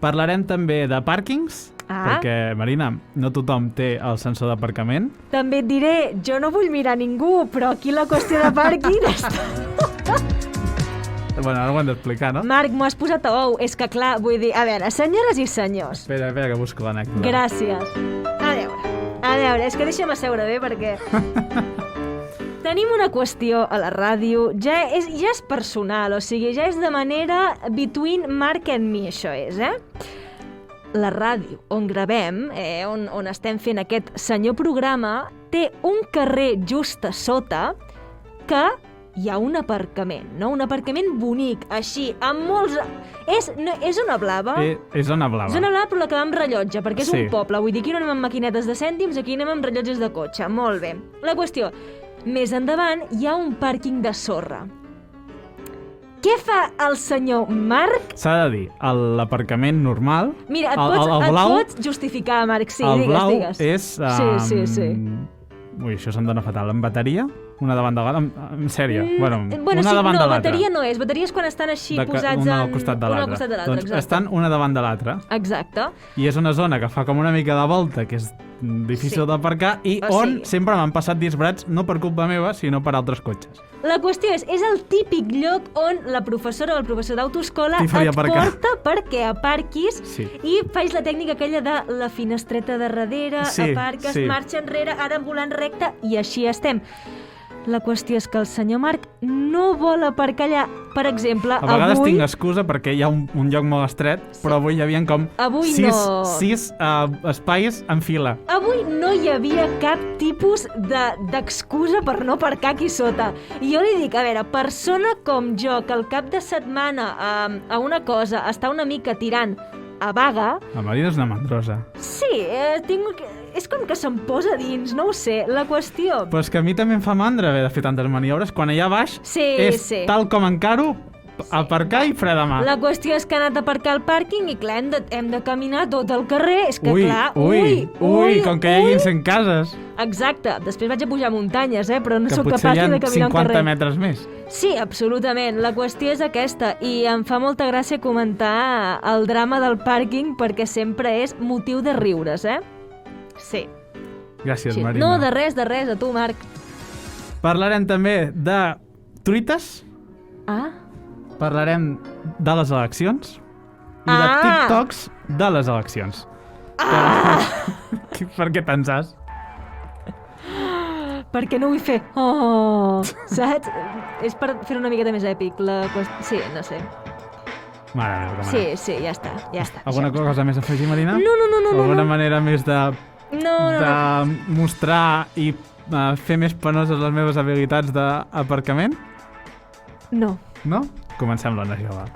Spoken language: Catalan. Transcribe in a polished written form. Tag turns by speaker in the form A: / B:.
A: Parlarem també de pàrquings, perquè, Marina, no tothom té el sensor d'aparcament.
B: També et diré, jo no vull mirar ningú, però aquí la qüestió de pàrquing està...
A: Bueno, ara ho hem d'explicar, no?
B: Marc, m'ho has posat a ou. És que, clar, vull dir... A veure, senyores i senyors...
A: Espera, que busco l'anècdota.
B: Gràcies. A veure, és que deixa'm asseure bé, perquè... Tenim una qüestió a la ràdio, ja és personal, o sigui, ja és de manera between Marc and me, això és, La ràdio on gravem, on estem fent aquest senyor programa, té un carrer just a sota que hi ha un aparcament, no? Un aparcament bonic, així, amb molts... És zona blava?
A: És zona blava.
B: Zona blava, però la que va amb rellotge, perquè és
A: Sí.
B: un poble. Vull dir, aquí no anem amb maquinetes de cèntims, aquí anem amb rellotges de cotxe. Molt bé. La qüestió, més endavant hi ha un pàrquing de sorra. Què fa el senyor Marc?
A: S'ha de dir, l'aparcament normal...
B: Mira,
A: el blau,
B: et pots justificar, Marc, sí,
A: el blau
B: digues.
A: és...
B: Sí.
A: Ui, això se'm dona fatal. En bateria? Una davant de l'altra? En sèrio? Bueno,
B: Bueno,
A: una
B: sí,
A: davant
B: no,
A: de l'altra.
B: bateria no és. Bateria és quan estan així posats
A: una al costat de
B: una al
A: l'altra.
B: costat de l'altra,
A: Doncs
B: exacte.
A: estan una davant de l'altra.
B: Exacte.
A: I és una zona que fa com una mica de volta, que és difícil
B: Sí.
A: d'aparcar, i
B: O
A: on
B: sigui-
A: sempre m'han passat disbrats, no per culpa meva, sinó per altres cotxes.
B: La qüestió és el típic lloc on la professora o el professor d'autoescola
A: T'hi faria
B: et
A: aparcar.
B: porta perquè aparquis
A: Sí.
B: i faig la tècnica aquella de la finestreta de darrere,
A: Sí,
B: aparques,
A: sí.
B: marxa enrere, ara volant recte, i així estem. La qüestió és que el senyor Marc no vol aparcar allà. Per exemple,
A: A vegades
B: avui...
A: tinc excusa perquè hi ha un lloc molt estret, però avui hi havia com
B: Avui no.
A: sis espais en fila.
B: Avui no hi havia cap tipus d'excusa per no aparcar aquí sota. I jo li dic, a veure, persona com jo, que al cap de setmana a una cosa està una mica tirant a vaga,
A: La Marina és una mandrosa.
B: sí, és com que se'm posa dins, no ho sé, la qüestió...
A: Però és que a mi també em fa mandra haver de fer tantes maniobres quan allà baix
B: Sí,
A: és
B: sí.
A: tal com encaro, aparcar i fre de mà.
B: La qüestió és que ha anat a aparcar al pàrquing i clar, hem de caminar tot el carrer, és que
A: Ui,
B: clar...
A: com que hi hagin 100 cases,
B: Exacte, després vaig a pujar muntanyes, però no
A: que
B: sóc
A: potser
B: capaç
A: hi
B: ni
A: ha
B: de caminar un
A: 50
B: carrer.
A: metres més.
B: Sí, absolutament. La qüestió és aquesta i em fa molta gràcia comentar el drama del pàrquing perquè sempre és motiu de riures, Sí.
A: Gràcies,
B: Sí.
A: Marina.
B: No, de res, a tu, Marc.
A: Parlarem també de truites,
B: Ah,
A: parlarem de les eleccions i de
B: Ah!
A: TikToks de les eleccions. Per què te'n saps?
B: perquè no vull fer... Oh, saps? És per fer una miqueta més èpic. Sí, no sé.
A: Mare meva,
B: Sí, ja està.
A: Alguna cosa més a afegir, Marina?
B: No.
A: Alguna manera més de
B: No.
A: mostrar i fer més penoses les meves habilitats d'aparcament?
B: No.
A: No? Comencem l'energia, va.